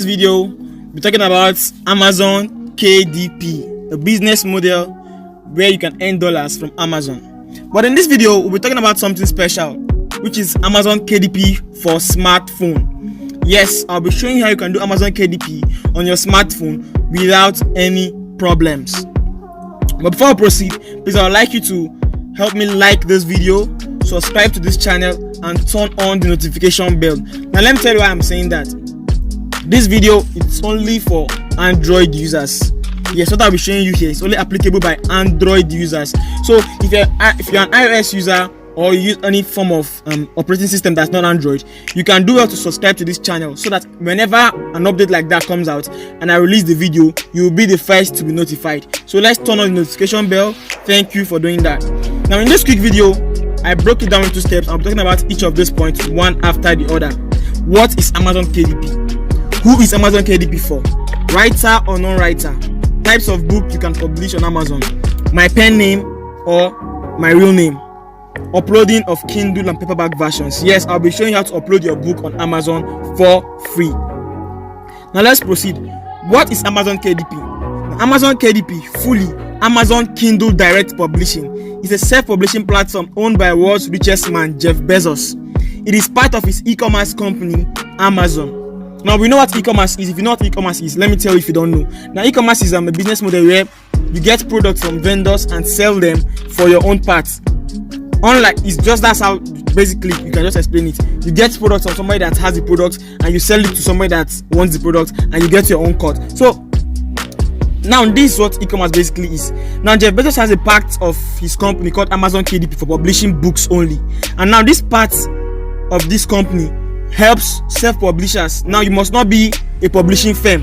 This video we're talking about Amazon KDP, a business model where you can earn dollars from Amazon. But in this video we'll be talking about something special, which is Amazon KDP for smartphone. Yes, I'll be showing you how you can do Amazon KDP on your smartphone without any problems. But before I proceed, please I would like you to help me like this video, subscribe to this channel, and turn on the notification bell. Now let me tell you why I'm saying that. This video is only for Android users. Yes, what I'll be showing you here is only applicable by Android users. So if you're an iOS user or you use any form of operating system that's not Android, you can do well to subscribe to this channel so that whenever an update like that comes out and I release the video, you will be the first to be notified. So let's turn on the notification bell. Thank you for doing that. Now in this quick video, I broke it down into steps. I'm talking about each of these points one after the other. What is Amazon KDP? Who is Amazon KDP for? Writer or non-writer? Types of book you can publish on Amazon. My pen name or my real name. Uploading of Kindle and paperback versions. Yes, I'll be showing you how to upload your book on Amazon for free. Now let's proceed. What is Amazon KDP? Now, Amazon KDP, fully Amazon Kindle Direct Publishing, is a self-publishing platform owned by world's richest man, Jeff Bezos. It is part of his e-commerce company, Amazon. Now we know what e-commerce is. If you know what e-commerce is, let me tell you if you don't know. Now e-commerce is a business model where you get products from vendors and sell them for your own parts. Unlike, that's how basically you can just explain it. You get products from somebody that has the product and you sell it to somebody that wants the product and you get your own cut. So now this is what e-commerce basically is. Now Jeff Bezos has a part of his company called Amazon KDP for publishing books only. And now this part of this company helps self-publishers. Now you must not be a publishing firm.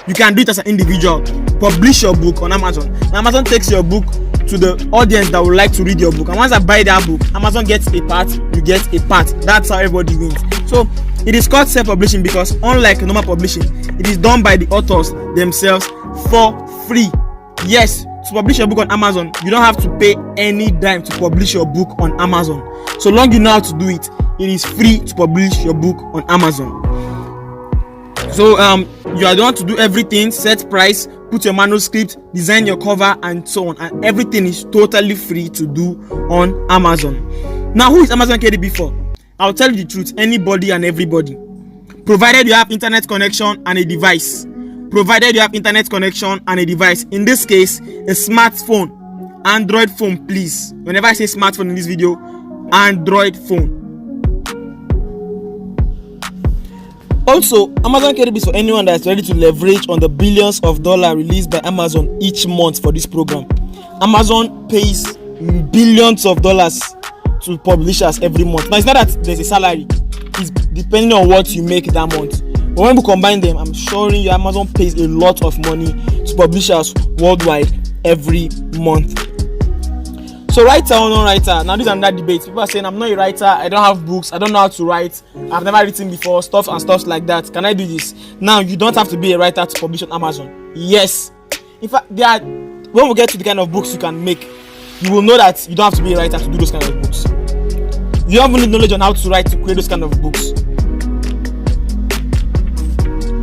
You can do it as an individual. Publish your book on Amazon. Now Amazon takes your book to the audience that would like to read your book, and once I buy that book, Amazon gets a part, you get a part. That's how everybody wins. So it is called self-publishing because unlike normal publishing, it is done by the authors themselves for free. Yes, to publish your book on Amazon, you don't have to pay any dime to publish your book on Amazon. So long you know how to do it, it is free to publish your book on Amazon. So you are the one to do everything: set price, put your manuscript, design your cover, and so on, and everything is totally free to do on Amazon. Now who is Amazon KDP for? I'll tell you the truth: anybody and everybody, provided you have internet connection and a device. Provided you have internet connection and a device, in this case a smartphone, Android phone, please. Whenever I say smartphone in this video, Android phone. Also, Amazon KDP is for anyone that's ready to leverage on the billions of dollars released by Amazon each month for this program. Amazon pays billions of dollars to publishers every month. Now, it's not that there's a salary. It's depending on what you make that month. But when we combine them, I'm showing you Amazon pays a lot of money to publishers worldwide every month. So writer or non-writer, now this is another debate. People are saying I'm not a writer, I don't have books, I don't know how to write, I've never written before, stuff like that. Can I do this? Now you don't have to be a writer to publish on Amazon. Yes. In fact, when we get to the kind of books you can make, you will know that you don't have to be a writer to do those kind of books. You don't even need knowledge on how to write to create those kind of books.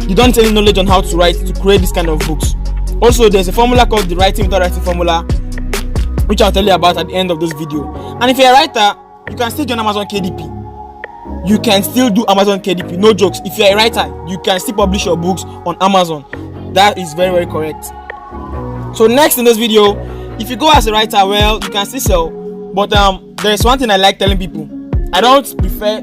You don't need any knowledge on how to write to create this kind of books. Also, there's a formula called the writing without writing formula, which I'll tell you about at the end of this video. And if you're a writer, you can still join Amazon KDP. You can still do Amazon KDP, no jokes. If you're a writer, you can still publish your books on Amazon. That is very, very correct. So next in this video, if you go as a writer, well, you can still sell. But there's one thing I like telling people. I don't prefer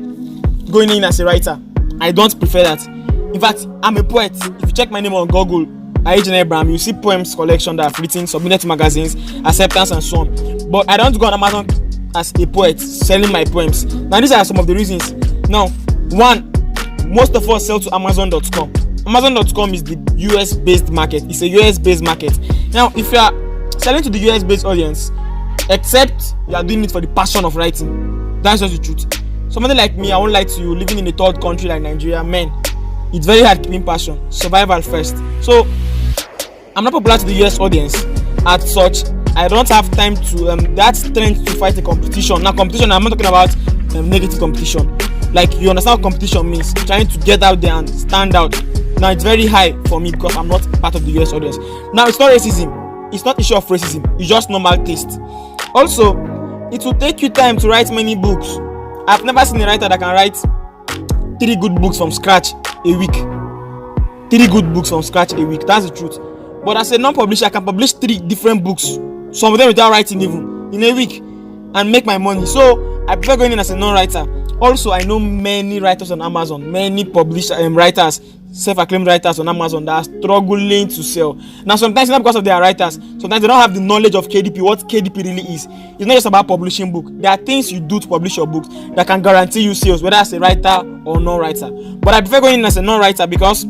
going in as a writer. I don't prefer that. In fact, I'm a poet. If you check my name on Google, Abraham, you see poems collection that I've written, submitted to magazines, acceptance, and so on. But I don't go on Amazon as a poet selling my poems. Now these are some of the reasons. Now, one, most of us sell to Amazon.com. Amazon.com is the US based market. It's a US based market. Now if you are selling to the US based audience, except you are doing it for the passion of writing, that's just the truth. Somebody like me, I won't lie to you, living in a third country like Nigeria, man, it's very hard keeping passion. Survival first. So I'm not popular to the US audience. As such, I don't have time to that strength to fight a competition. Now competition, I'm not talking about negative competition. Like, you understand what competition means, trying to get out there and stand out. Now it's very high for me because I'm not part of the US audience. Now it's not racism, it's not issue of racism, it's just normal taste. Also, it will take you time to write many books. I've never seen a writer that can write 3 good books from scratch a week. 3 good books from scratch a week, that's the truth. But as a non-publisher, I can publish 3 different books, some of them without writing even, in a week, and make my money. So I prefer going in as a non-writer. Also, I know many writers on Amazon, many writers, self-acclaimed writers on Amazon that are struggling to sell. Now, sometimes it's not because of their writers. Sometimes they don't have the knowledge of KDP, what KDP really is. It's not just about publishing book. There are things you do to publish your books that can guarantee you sales, whether as a writer or non-writer. But I prefer going in as a non-writer because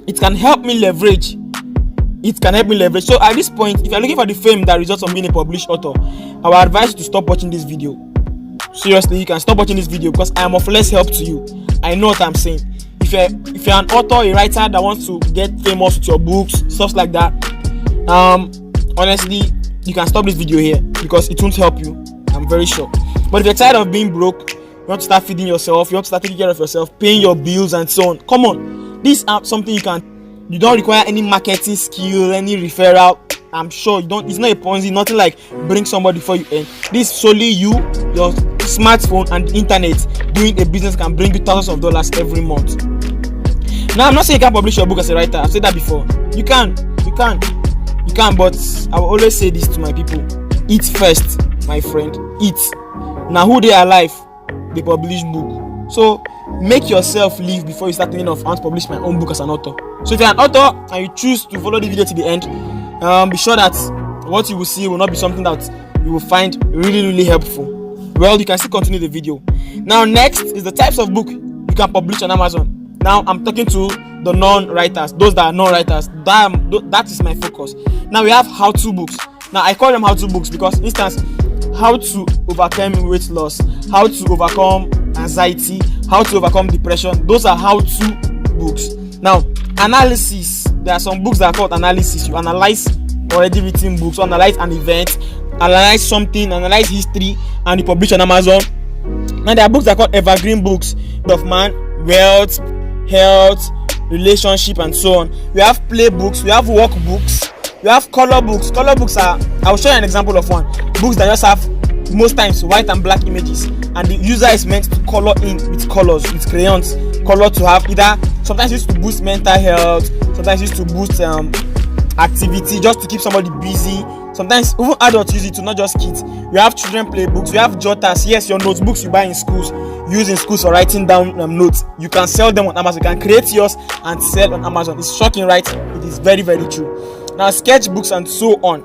it can help me leverage. So at this point, if you're looking for the fame that results from being a published author, I would advise you to stop watching this video. Seriously, you can stop watching this video because I am of less help to you. I know what I'm saying. If you're an author, a writer that wants to get famous with your books, stuff like that, honestly, you can stop this video here because it won't help you. I'm very sure. But if you're tired of being broke, you want to start feeding yourself, you want to start taking care of yourself, paying your bills and so on, come on. This is something you don't require any marketing skill, any referral. I'm sure you don't. It's not a Ponzi, nothing like bring somebody for you earn. This is solely you, your smartphone and internet. Doing a business can bring you thousands of dollars every month. Now, I'm not saying you can't publish your book as a writer. I've said that before. You can, but I will always say this to my people: eat first, my friend. Eat. Now, who they are alive, they publish book. So make yourself live before you start thinking of, I want to publish my own book as an author. So if you're an author and you choose to follow the video to the end, be sure that what you will see will not be something that you will find really helpful. Well, you can still continue the video. Now, next is the types of book you can publish on Amazon. Now, I'm talking to the non-writers, those that are non-writers. That is my focus. Now, we have how-to books. Now, I call them how-to books because, instance, how to overcome weight loss, how to overcome anxiety, how to overcome depression. Those are how-to books. Now, analysis. There are some books that are called analysis. You analyze already written books, so analyze an event, analyze something, analyze history, and you publish on Amazon. Now, there are books that are called evergreen books of man, wealth, health, relationship, and so on. We have play books, we have workbooks, we have color books. Color books are, I will show you an example of one. Books that just have most times white and black images, and the user is meant to color in with colors, with crayons. Color to have either, sometimes used to boost mental health, sometimes used to boost activity, just to keep somebody busy. Sometimes even adults use it to, not just kids. We have children play books, we have jotters. Yes, your notebooks you buy in schools, use in schools for writing down notes. You can sell them on Amazon. You can create yours and sell on Amazon. It's shocking, right? It is very true. Now, sketchbooks and so on,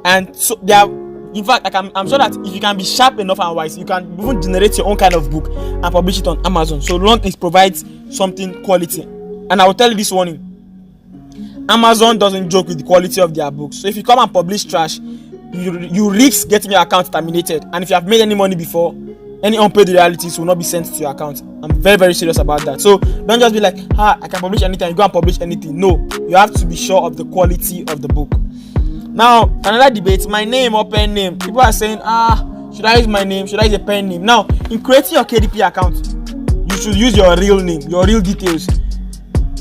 and so they are. In fact, I'm sure that if you can be sharp enough and wise, you can even generate your own kind of book and publish it on Amazon, so long it provides something quality. And I will tell you this warning: Amazon doesn't joke with the quality of their books. So if you come and publish trash, you risk getting your account terminated. And if you have made any money before, any unpaid royalties will not be sent to your account. I'm very serious about that. So don't just be like, I can publish anything. You go and publish anything. No, you have to be sure of the quality of the book. Now, another debate: my name or pen name. People are saying, should I use my name? Should I use a pen name? Now, in creating your KDP account, you should use your real name, your real details,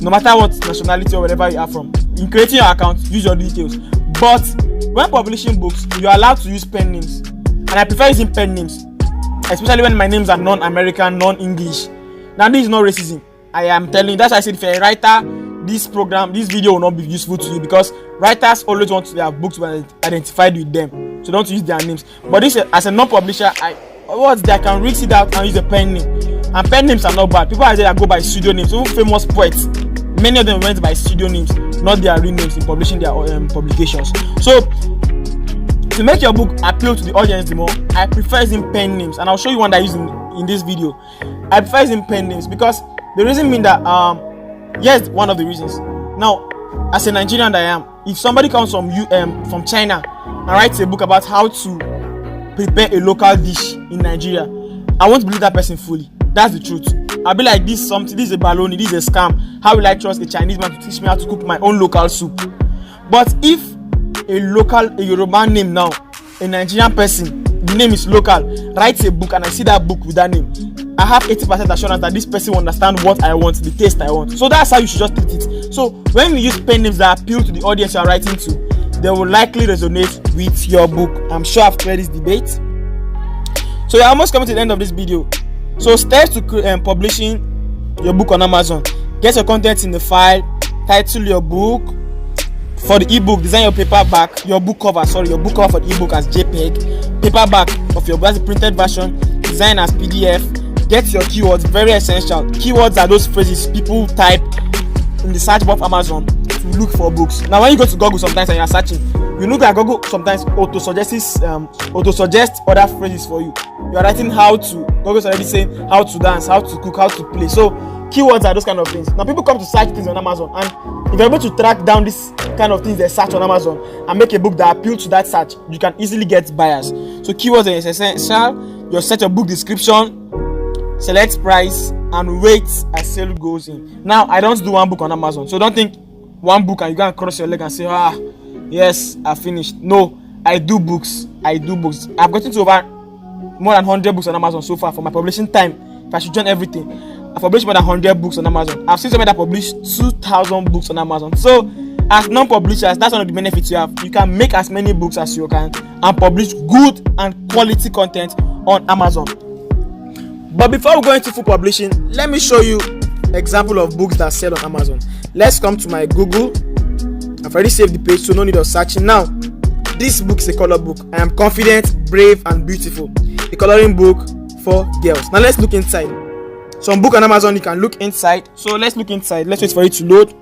no matter what nationality or wherever you are from. In creating your account, use your details. But when publishing books, you are allowed to use pen names, and I prefer using pen names, especially when my names are non-American, non-English. Now, this is not racism. I am telling you. That's why I said, if you're a writer, this video will not be useful to you, because writers always want their books to be identified with them, so don't use their names. But this, as a non-publisher, I can read it out and use a pen name. And pen names are not bad. People are there that go by studio names. Even famous poets, many of them went by studio names, not their real names, in publishing their publications. So to make your book appeal to the audience the more, I prefer using pen names, and I'll show you one that I use in this video. I prefer using pen names because the reason being that yes, one of the reasons. Now, as a Nigerian that I am, if somebody comes from China and writes a book about how to prepare a local dish in Nigeria, I won't believe that person fully. That's the truth. I'll be like, this is a baloney, this is a scam. How will I trust a Chinese man to teach me how to cook my own local soup? But if a Yoruba name now, a Nigerian person, the name is local, writes a book, and I see that book with that name, I have 80% assurance that this person will understand what I want, the taste I want. So that's how you should just treat it. So when you use pen names that appeal to the audience you are writing to, they will likely resonate with your book. I'm sure I've cleared this debate. So you're almost coming to the end of this video. So steps to publishing your book on Amazon: get your content in the file, title your book. For the ebook, design your paperback, your book cover for the ebook as JPEG, paperback of your book as a printed version, design as PDF. Get your keywords, very essential. Keywords are those phrases people type in the search bar of Amazon to look for books. Now when you go to Google sometimes and you're searching, you look at Google sometimes auto suggests other phrases for you. You are writing how to, Google's already saying how to dance, how to cook, how to play. So keywords are those kind of things. Now people come to search things on Amazon, and if you're able to track down this kind of things they search on Amazon and make a book that appeals to that search, you can easily get buyers. So keywords are essential. You set your book description, select price, and wait as sale goes in. Now I don't do one book on Amazon, so don't think one book and you can cross your leg and say, yes, I finished. No, I do books. I've gotten to over more than 100 books on Amazon so far for my publishing time. If I should join everything, I've published more than 100 books on Amazon. I've seen somebody that published 2,000 books on Amazon. So as non-publishers, that's one of the benefits you have. You can make as many books as you can and publish good and quality content on Amazon. But before we go into full publishing, let me show you an example of books that sell on Amazon. Let's come to my Google. I've already saved the page, so no need of searching. Now, this book is a color book. I am confident, brave, and beautiful. A coloring book for girls. Now let's look inside. Some book on Amazon, you can look inside. So let's look inside. Let's wait for it to load.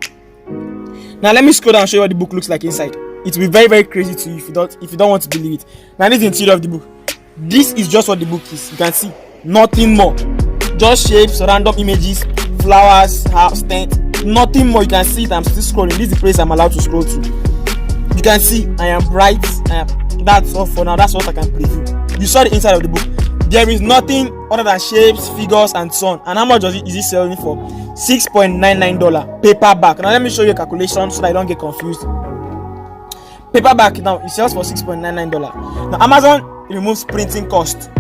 Now let me scroll down and show you what the book looks like inside. It will be very, very crazy to you if you don't want to believe it. Now this is the interior of the book. This is just what the book is. You can see nothing more. Just shapes, random images, flowers, house, tent, nothing more. You can see it. I'm still scrolling. This is the place I'm allowed to scroll to. You can see I am bright. That's all for now. That's what I can preview. You saw the inside of the book. There is nothing other than shapes, figures, and so on. And how much is it selling for? $6.99 paperback. Now let me show you a calculation so that I don't get confused. Paperback now it sells for $6.99. Now Amazon removes printing cost.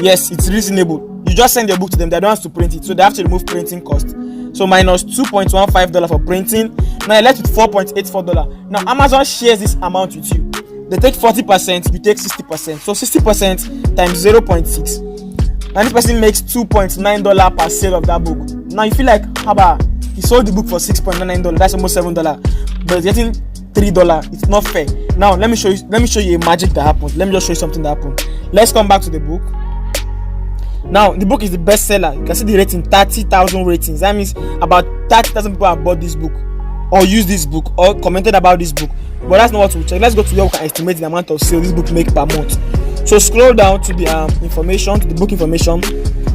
Yes, it's reasonable. You just send your book to them, they don't have to print it, so they have to remove printing cost. So minus $2.15 for printing. Now you're left with $4.84. Now Amazon shares this amount with you. They take 40%, you take 60%. So 60% times 0.6. And this person makes $2.9 per sale of that book. Now you feel like, haba, he sold the book for $6.99. That's almost $7. But he's getting $3. It's not fair. Now let me show you a magic that happened. Let me just show you something that happened. Let's come back to the book. Now the book is the bestseller. You can see the rating, 30,000 ratings. That means about 30,000 people have bought this book, or used this book, or commented about this book. But that's not what we check. Let's go to where we can estimate the amount of sales this book make per month. So scroll down to the information, to the book information.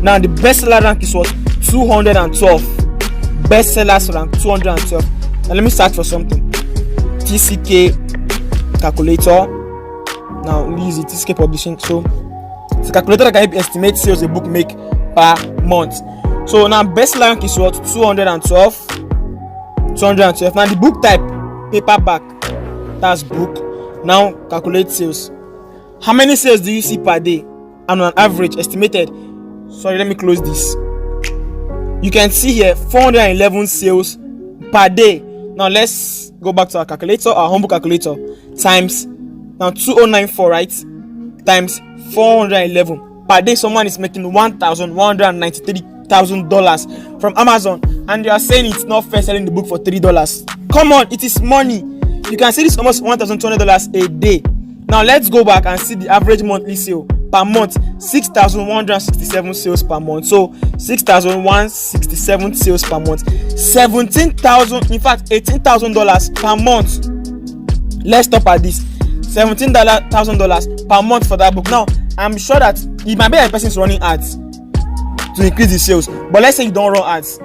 Now the bestseller rank is what? 212. Bestsellers rank 212. Now let me search for something. TCK calculator. Now we use it, TCK publishing. So it's a calculator that can help you estimate sales a book make per month. So now bestseller rank is what? 212. Now the book type, paperback, that's book. Now calculate sales. How many sales do you see per day? And on average estimated, sorry, let me close this. You can see here 411 sales per day. Now let's go back to our calculator, our humble calculator, times now 2094, right? Times 411 per day. Someone is making $1,193,000 from Amazon, and you are saying it's not fair selling the book for $3. Come on, it is money. You can see this almost $1,200 a day. Now let's go back and see the average monthly sale per month. 6,167 sales per month. So 6,167 sales per month. 17,000, in fact $18,000 per month. Let's stop at this. $17,000 per month for that book. Now I'm sure that it might be a person running ads to increase the sales, but let's say you don't run ads,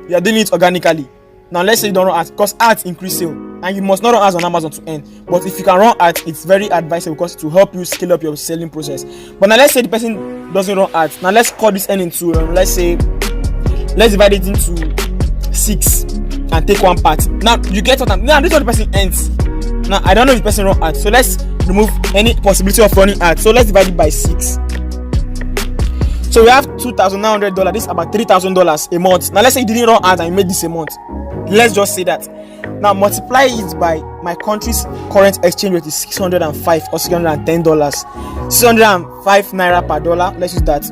you are doing it organically. Now let's say you don't run ads, because ads increase sale, and you must not run ads on Amazon to earn. But if you can run ads, it's very advisable because it will help you scale up your selling process. But now let's say the person doesn't run ads. Now let's cut this earning to let's divide it into 6 and take one part. Now you get what now this is what the person earns. Now I don't know if the person run ads, so let's remove any possibility of running ads. So let's divide it by 6. So we have $2,900. This is about $3,000 a month. Now let's say you didn't run ads and you made this a month. Let's just say that. Now multiply it by my country's current exchange rate is $605 or $610. 605 naira per dollar. Let's use that.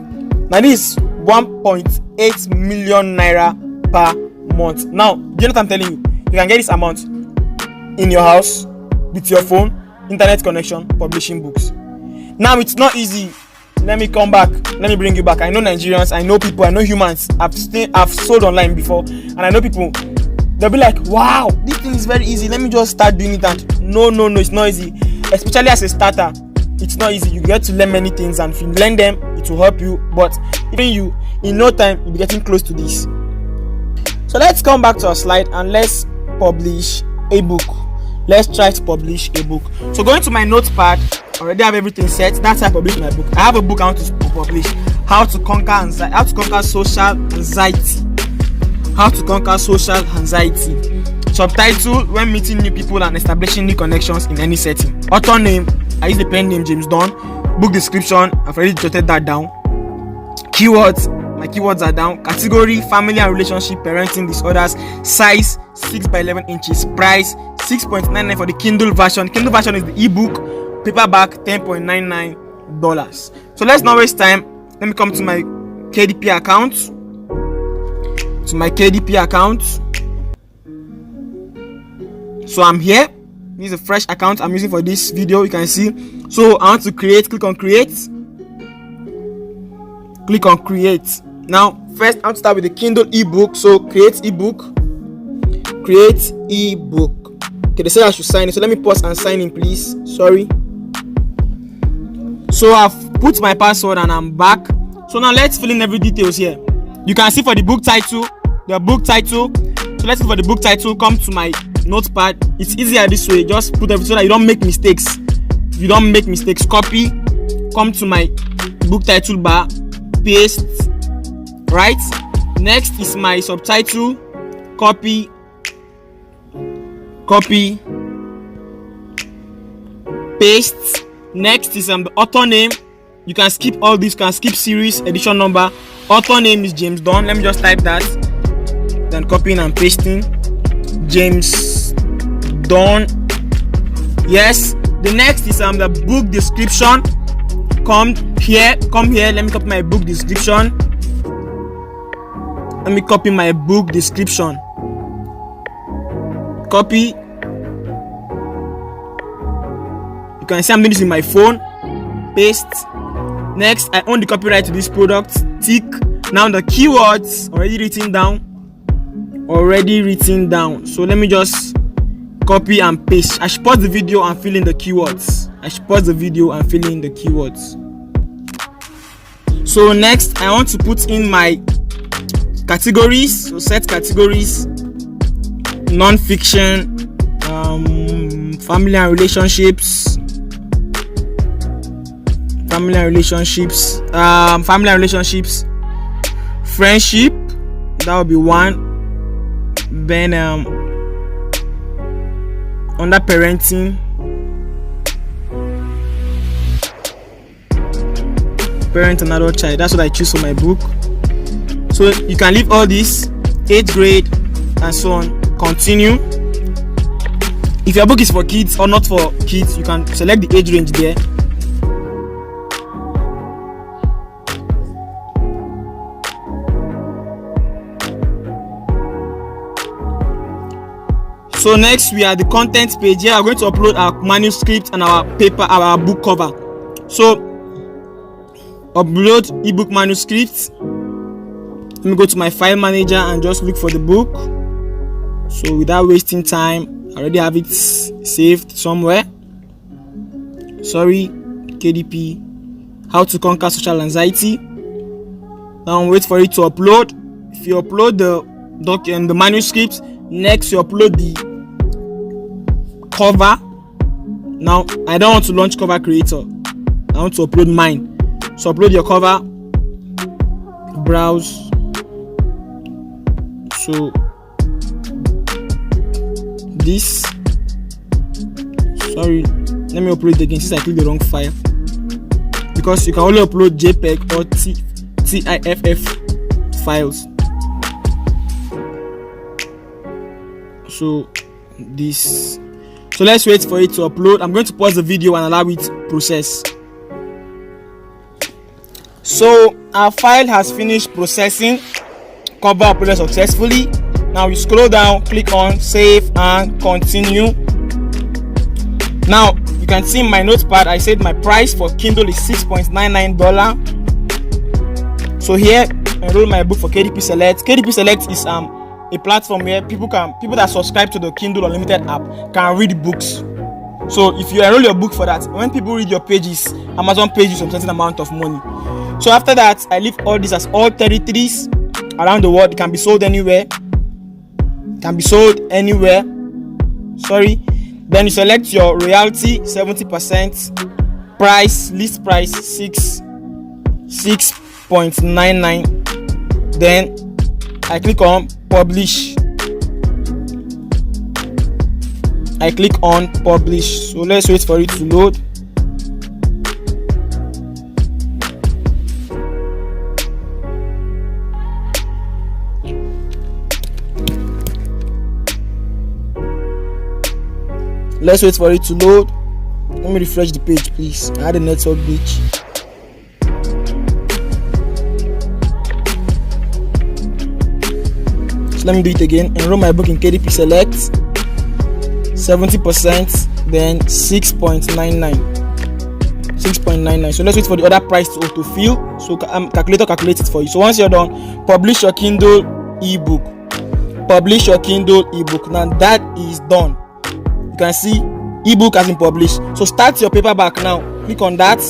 Now this is 1.8 million naira per month. Now, do you know what I'm telling you? You can get this amount in your house with your phone, internet connection, publishing books. Now it's not easy. Let me come back. Let me bring you back. I know Nigerians, I know people, I know humans. I've sold online before, and I know people. They'll be like, wow, this thing is very easy. Let me just start doing it. And no, it's not easy. Especially as a starter, it's not easy. You get to learn many things, and if you learn them, it will help you. But even you, in no time, you'll be getting close to this. So let's come back to our slide and let's publish a book. Let's try to publish a book. So going to my notepad, already have everything set. That's how I publish my book. I have a book I want to publish. How to conquer social anxiety. How to conquer social anxiety. Subtitle: when meeting new people and establishing new connections in any setting. Author name: I use the pen name James Don. Book description: I've already jotted that down. Keywords: my keywords are down. Category: family and relationship, parenting disorders. Size: 6 by 11 inches. Price: $6.99 for the Kindle version. Kindle version is the ebook. Paperback: $10.99. So let's not waste time. Let me come to my KDP account. So I'm here. This is a fresh account I'm using for this video. You can see. So I want to create. Click on create. Now first I want to start with the Kindle ebook. So create ebook. Okay, they said I should sign in, so let me pause and sign in, please. Sorry. So I've put my password and I'm back. So now let's fill in every details here. You can see for the book title. So let's see for the book title. Come to my notepad. It's easier this way. Just put everything so that you don't make mistakes. Copy. Come to my book title bar. Paste. Right. Next is my subtitle. Copy. Paste. Next is the author name. You can skip all this. You can skip series, edition number. Author name is James Don. Let me just type that. Then copying and pasting. James Don. Yes. The next is the book description. Come here. Let me copy my book description. Copy. You can see I'm doing this in my phone. Paste. Next, I own the copyright to this product. Tick. Now the keywords already written down. So let me just copy and paste. I should pause the video and fill in the keywords. So next, I want to put in my categories. So set categories: non-fiction, family and relationships, friendship. That would be one. Then under parenting, parent and adult child. That's what I choose for my book. So you can leave all this, 8th grade and so on. Continue. If your book is for kids or not for kids, you can select the age range there. So next we are the content page. Here we are going to upload our manuscript and our book cover. So upload ebook manuscript. Let me go to my file manager and just look for the book. So without wasting time, I already have it saved somewhere. Sorry, KDP, how to conquer social anxiety. Now wait for it to upload. If you upload the manuscript, next you upload the cover. Now I don't want to launch Cover Creator. I want to upload mine. So upload your cover. Browse. So this. Sorry, let me upload it again since I clicked the wrong file. Because you can only upload JPEG or .tiff files. So let's wait for it to upload. I'm going to pause the video and allow it to process. So our file has finished processing. Cover uploaded successfully. Now you scroll down, click on save and continue. Now you can see in my notepad I said my price for Kindle is $6.99. So here enroll my book for KDP Select. KDP Select is a platform where people that subscribe to the Kindle Unlimited app can read books. So if you enroll your book for that, when people read your pages, Amazon pays you some certain amount of money. So after that, I leave all this as all 33s around the world. It can be sold anywhere. Sorry. Then you select your royalty 70%, price, list price 6.99. Then I click on publish. So let's wait for it to load. Let's wait for it to load. Let me refresh the page, please. I had a network glitch. So let me do it again. Enroll my book in KDP Select. 70%, then 6.99. So let's wait for the other price to autofill. So calculator calculates it for you. So once you're done, publish your Kindle ebook. Now that is done. You can see ebook has been published. So start your paperback now. Click on that.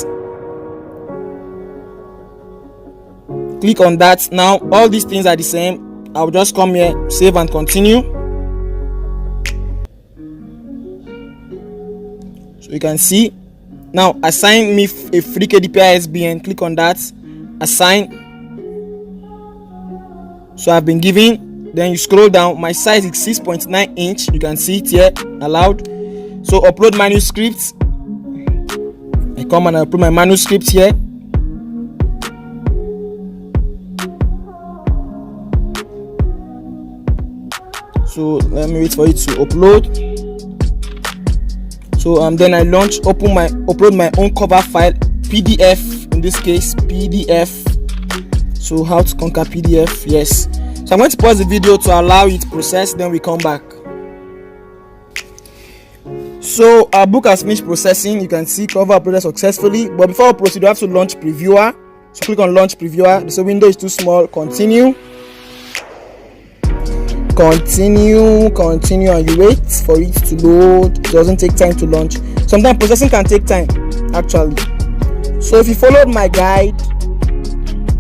Now all these things are the same. I'll just come here, save and continue. So you can see now assign me a free KDP ISBN. Click on that, assign. So I've been given. Then you scroll down. My size is 6.9 inch. You can see it here, allowed. So upload manuscripts. I come and I upload my manuscript here. So let me wait for it to upload. So then I upload my own cover file, PDF in this case, PDF. So how to conquer PDF? Yes. So I'm going to pause the video to allow it to process, then we come back. So our book has finished processing. You can see cover uploaded successfully. But before we proceed, we have to launch previewer. So click on launch previewer. So window is too small. Continue, and you wait for it to load. It doesn't take time to launch. Sometimes processing can take time actually. So if you followed my guide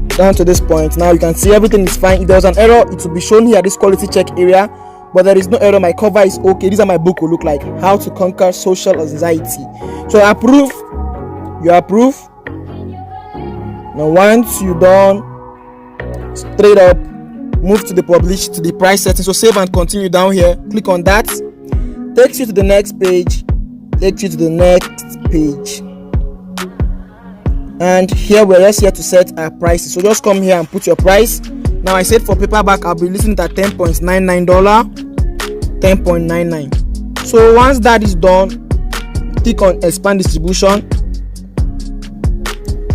down to this point, now you can see everything is fine. If there was an error, it will be shown here, this quality check area, but there is no error. My cover is okay. This is how my book will look like. How to conquer social anxiety. So I approve. You approve. Now once you're done, straight up move to the publish, to the price setting. So save and continue down here. Click on that. Takes you to the next page. And here we're just here to set our prices. So just come here and put your price. Now I said for paperback I'll be listing it at $10.99. $10.99. So once that is done, click on expand distribution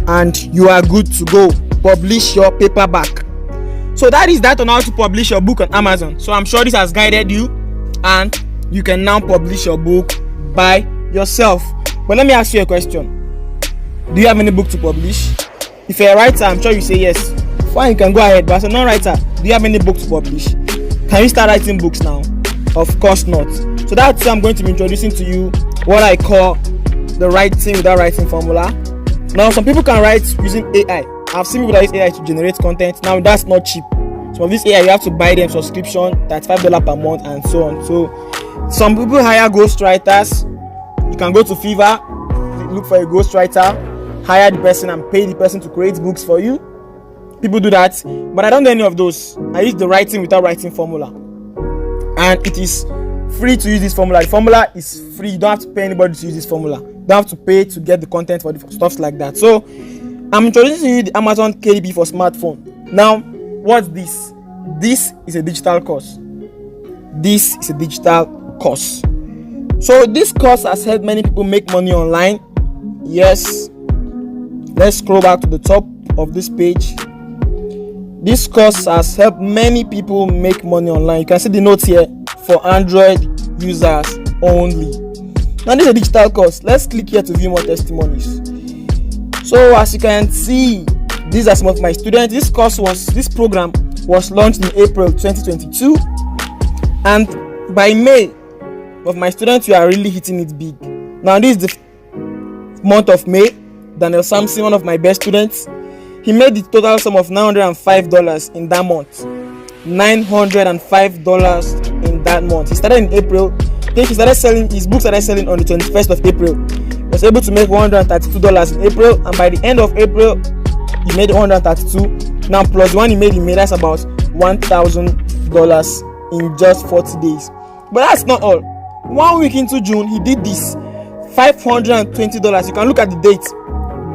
and you are good to go. Publish your paperback. So that is that on how to publish your book on Amazon. So I'm sure this has guided you and you can now publish your book by yourself. But let me ask you a question. Do you have any book to publish? If you're a writer, I'm sure you say yes. Fine, you can go ahead. But as a non-writer, do you have any book to publish? Can you start writing books now? Of course not. So that's why I'm going to be introducing to you what I call the writing without writing formula. Now some people can write using AI. I've seen people that use AI to generate content. Now that's not cheap. So this AI you have to buy them subscription, $35 per month and so on. So some people hire ghostwriters. You can go to Fiverr, look for a ghostwriter, hire the person and pay the person to create books for you. People do that, but I don't do any of those. I use the writing without writing formula, and it is free to use this formula. The formula is free. You don't have to pay anybody to use this formula. You don't have to pay to get the content for the stuff like that. So I'm introducing you the Amazon KDP for smartphone. Now, what's this? This is a digital course. This is a digital course. So this course has helped many people make money online. Yes. Let's scroll back to the top of this page. This course has helped many people make money online. You can see the notes here for Android users only. Now this is a digital course. Let's click here to view more testimonies. So as you can see, these are some of my students. This program was launched in April 2022, and by May of my students, you are really hitting it big. Now this is the month of May. Daniel Sampson, one of my best students, he made the total sum of $905 in that month. $905 in that month. He started in April. I think he started selling his books. Started selling on the 21st of April. He was able to make $132 in April, and by the end of April, he made $132. Now plus the one he made that's about $1,000 in just 40 days. But that's not all. 1 week into June, he did this. $520. You can look at the date.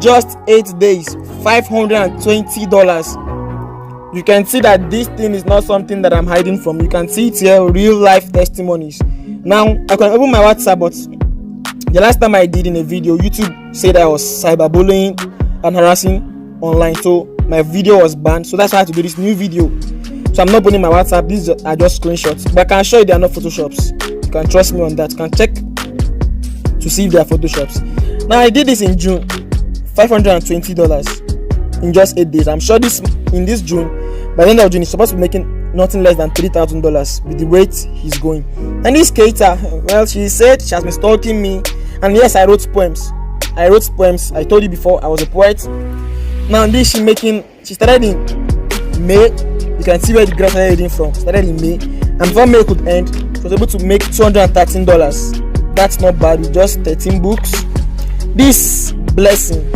Just 8 days, $520. You can see that this thing is not something that I'm hiding from. You can see it here, real life testimonies. Now I can open my WhatsApp, but the last time I did in a video, YouTube said I was cyberbullying and harassing online, so my video was banned. So that's why I had to do this new video. So I'm not opening my WhatsApp. These are just screenshots, but I can show you they are not photoshops. You can trust me on that. You can check to see if they are photoshops. Now I did this in June. $520 in just 8 days. I'm sure in this June, by the end of June, he's supposed to be making nothing less than $3,000 with the rate he's going. And this Keita, well, she said she has been stalking me, and yes, I wrote poems. I told you before I was a poet. Now this she started in May. You can see where the graph started reading from. Started in May, and before May could end, she was able to make $213. That's not bad with just 13 books. This blessing,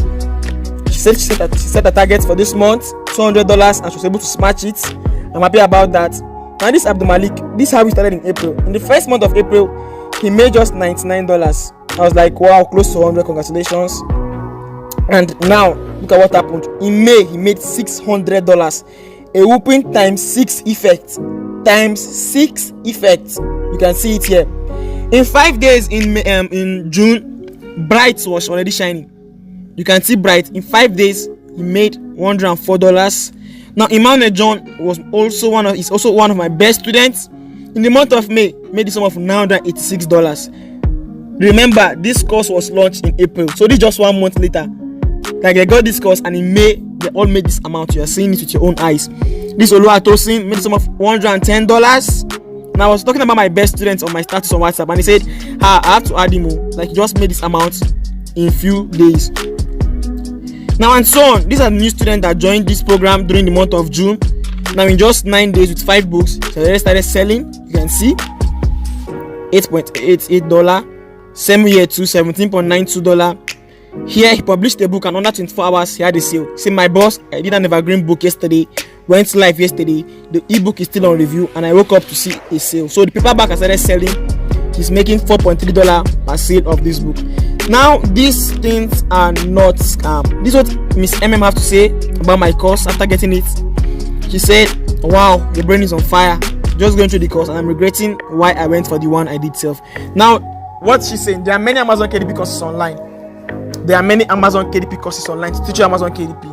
she set a target for this month, $200, and she was able to smash it. I'm happy about that. Now this Abdul Malik, this is how we started in April. In the first month of April, he made just $99. I was like, wow, close to 100, congratulations. And now look at what happened. In May, he made $600. A whooping times 6 effect. You can see it here. In 5 days in June, Bright was already shining. You can see Bright. In 5 days, he made $104. Now Emmanuel John is also one of my best students. In the month of May, made the sum of $986. Remember, this course was launched in April, so this is just 1 month later. Like they got this course, and in May they all made this amount. You are seeing it with your own eyes. This Oluwatosin made the sum of $110. Now I was talking about my best students on my status on WhatsApp, and he said, I have to add him. Like he just made this amount in few days. Now and so on. These are the new students that joined this program during the month of June. Now in just 9 days with 5 books, so they started selling. You can see $8.88. Same year to $17.92. Here he published a book, and under 24 hours he had a sale. Say, my boss, I did an evergreen book yesterday, went live yesterday. The ebook is still on review, and I woke up to see a sale. So the paperback I started selling. He's making $4.3 per sale of this book. Now these things are not scam. This is what Miss MM have to say about my course after getting it. She said, wow, your brain is on fire. Just going through the course, and I'm regretting why I went for the one I did self. Now what she's saying, there are many Amazon KDP courses online. There are many Amazon KDP courses online to teach you Amazon KDP.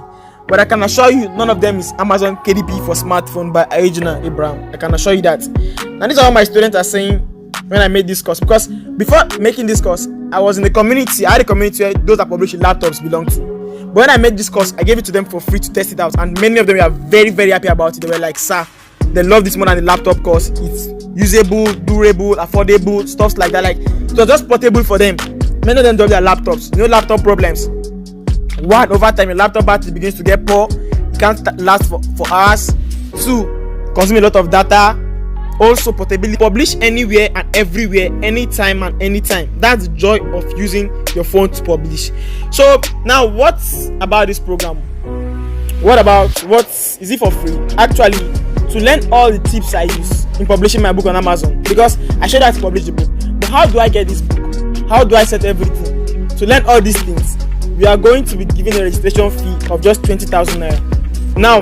But I can assure you, none of them is Amazon KDP for smartphone by Ayojina Abraham. I can assure you that. And these are what my students are saying when I made this course. Because before making this course, I was in the community. I had a community where those that publish laptops belong to. But when I made this course, I gave it to them for free to test it out. And many of them were very, very happy about it. They were like, sir, they love this more than the laptop course. It's usable, durable, affordable, stuff like that. Like, it was just portable for them. Many of them don't have their laptops. No laptop problems. One, over time your laptop battery begins to get poor. It can't last for hours. 2, consume a lot of data. Also, portability. Publish anywhere and everywhere, anytime and anytime. That's the joy of using your phone to publish. So now, what about this program? What is it for free? Actually, to learn all the tips I use in publishing my book on Amazon, because I showed how to publish the book. But how do I get this book? How do I set everything? To learn all these things, we are going to be giving a registration fee of just 20,000 naira. Now,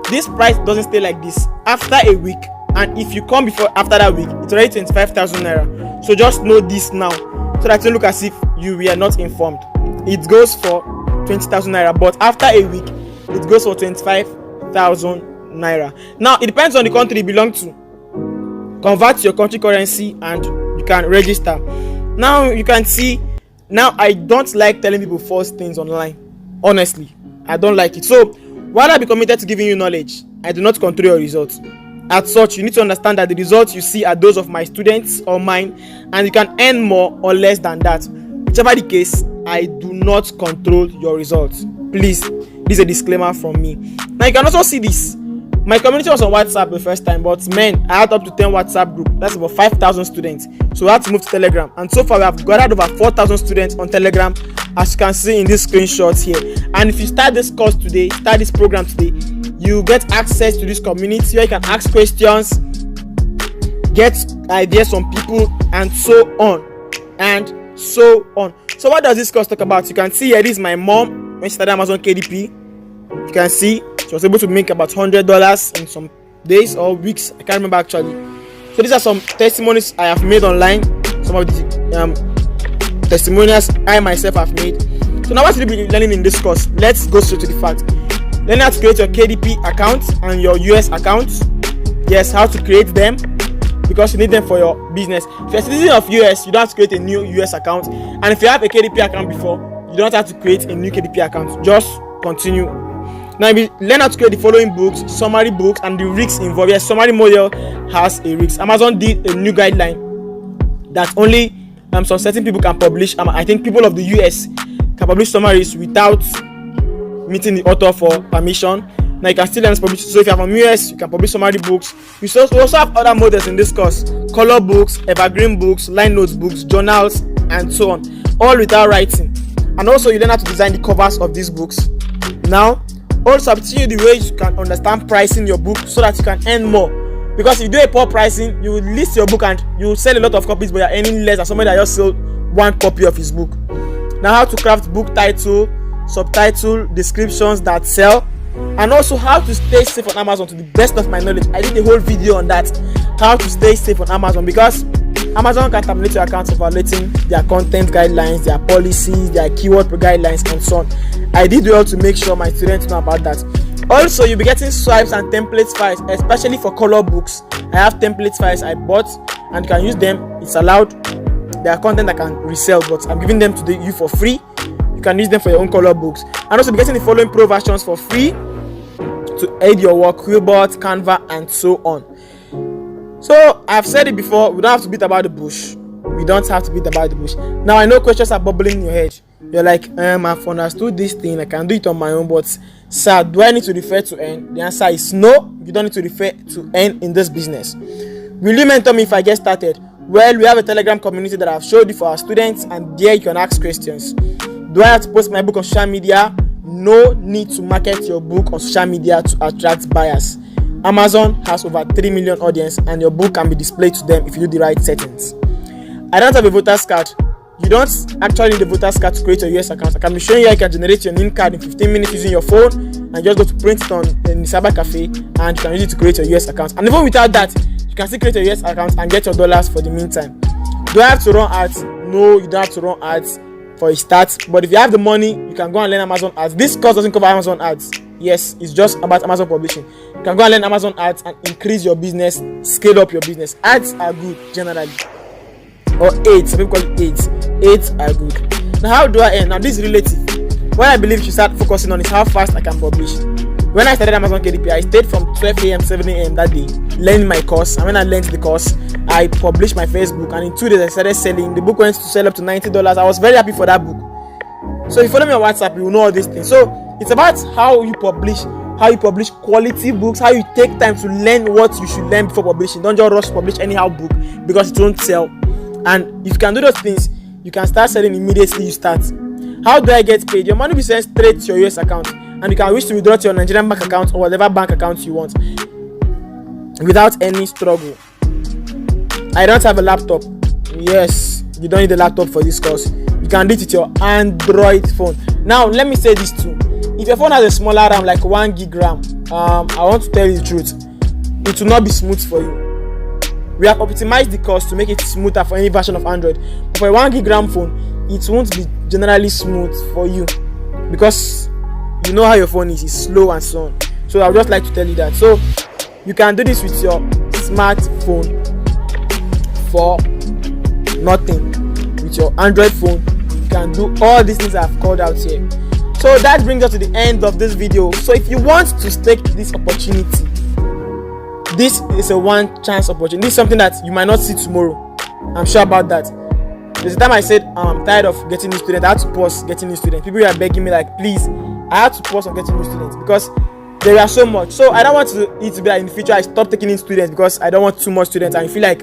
this price doesn't stay like this. After a week, and if you come before after that week, it's already 25,000 naira. So just know this now, so that you look as if you were not informed. It goes for 20,000 naira, but after a week, it goes for 25,000 naira. Now, it depends on the country you belong to. Convert to your country currency and you can register. Now you can see. Now I don't like telling people false things online. Honestly, I don't like it. So while I be committed to giving you knowledge, I do not control your results. As such, you need to understand that the results you see are those of my students or mine, and you can earn more or less than that. Whichever the case, I do not control your results. Please, this is a disclaimer from me. Now you can also see this. My community was on WhatsApp the first time, but man, I had up to 10 WhatsApp group. That's about 5,000 students. So we had to move to Telegram. And so far, we have gathered over 4,000 students on Telegram, as you can see in this screenshot here. And if you start this course today, start this program today, you get access to this community where you can ask questions, get ideas from people, and so on. And so on. So what does this course talk about? You can see here, this is my mom when she started Amazon KDP. You can see she was able to make about $100 in some days or weeks. I can't remember actually. So these are some testimonies I have made online. Some of the testimonials I myself have made. So now what will you be learning in this course? Let's go straight to the fact. Learn how to create your KDP account and your US account. Yes, how to create them, because you need them for your business. If you're a citizen of US, you don't have to create a new US account. And if you have a KDP account before, you don't have to create a new KDP account. Just continue. Now you learn how to create the following books, summary books, and the risks involved. Yes, summary model has a risk. Amazon did a new guideline that only some certain people can publish. I think people of the US can publish summaries without meeting the author for permission. Now you can still learn to publish. So if you are from US, you can publish summary books. We also have other models in this course: color books, evergreen books, line notes books, journals, and so on, all without writing. And also you learn how to design the covers of these books. Now also, I'm teaching you the way you can understand pricing your book so that you can earn more. Because if you do a poor pricing, you will list your book and you will sell a lot of copies, but you're earning less than somebody that just sold one copy of his book. Now, how to craft book title, subtitle, descriptions that sell, and also how to stay safe on Amazon. To the best of my knowledge, I did a whole video on that, how to stay safe on Amazon, because Amazon can terminate your account for violating their content guidelines, their policies, their keyword guidelines, and so on. I did well to make sure my students know about that. Also, you'll be getting swipes and templates files, especially for color books. I have templates files I bought, and you can use them. It's allowed. There are content I can resell, but I'm giving them to you for free. You can use them for your own color books. And also be getting the following pro versions for free to aid your work: Quillbot, Canva, and so on. So I've said it before, we don't have to beat about the bush. We don't have to beat about the bush. Now I know questions are bubbling in your head. You're like, I've understood this thing, I can do it on my own, but sir, do I need to refer to earn? The answer is no, you don't need to refer to earn in this business. Will you mentor me if I get started? Well, we have a Telegram community that I've showed you for our students, and there you can ask questions. Do I have to post my book on social media? No need to market your book on social media to attract buyers. Amazon has over 3 million audience, and your book can be displayed to them if you do the right settings. I don't have a voter's card. You don't actually need a voter's card to create your US account. I can be showing you how you can generate your NIN card in 15 minutes using your phone, and just go to print it in the cyber cafe, and you can use it to create your US account. And even without that, you can still create your US account and get your dollars for the meantime. Do I have to run ads? No, you don't have to run ads for a start. But if you have the money, you can go and learn Amazon ads. This course doesn't cover Amazon ads. Yes, it's just about Amazon publishing. You can go and learn Amazon ads and increase your business, scale up your business. Ads are good generally. Or aids, some people call it aids. Aids are good. Now, how do I earn? Now, this is relative. What I believe you should start focusing on is how fast I can publish. When I started Amazon KDP, I stayed from 12 a.m. to 7 a.m. that day, learning my course. And when I learned the course, I published my first book. And in 2 days, I started selling. The book went to sell up to $90. I was very happy for that book. So if you follow me on WhatsApp, you will know all these things. So it's about how you publish quality books, how you take time to learn what you should learn before publishing. Don't just rush to publish anyhow book because it won't sell. And if you can do those things, you can start selling immediately you start. How do I get paid? Your money will be sent straight to your US account, and you can wish to withdraw to your Nigerian bank account or whatever bank account you want without any struggle. I don't have a laptop. Yes, you don't need a laptop for this course. You can do it with your Android phone. Now let me say this too: if your phone has a smaller RAM, like 1 gig RAM, I want to tell you the truth, it will not be smooth for you. We have optimized the cost to make it smoother for any version of Android, but for a 1 gig RAM phone, it won't be generally smooth for you, because you know how your phone is, it's slow and so on. So I would just like to tell you that. So you can do this with your smartphone for nothing. With your Android phone, you can do all these things I've called out here. So that brings us to the end of this video. So if you want to stake this opportunity, this is a one chance opportunity. This is something that you might not see tomorrow. I'm sure about that. There's a time I said I'm tired of getting new students. I had to pause getting new students. People were begging me like, please, I had to pause on getting new students because there are so much. So I don't want it to be like in the future I stop taking in students because I don't want too much students and you feel like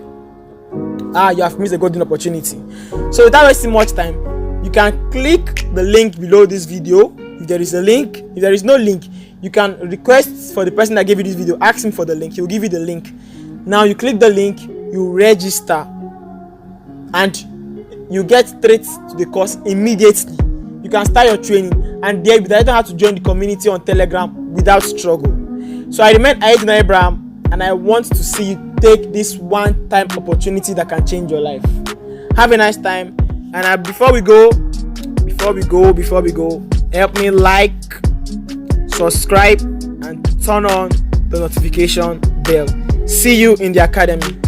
you have missed a golden opportunity. So without wasting much time, you can click the link below this video. If there is a link, if there is no link, you can request for the person that gave you this video, ask him for the link, he will give you the link. Now you click the link, you register, and you get straight to the course immediately. You can start your training, and there you don't have to join the community on Telegram without struggle. So I remain Aiden Abraham, and I want to see you take this one-time opportunity that can change your life. Have a nice time, and before we go, help me like, subscribe, and turn on the notification bell. See you in the academy.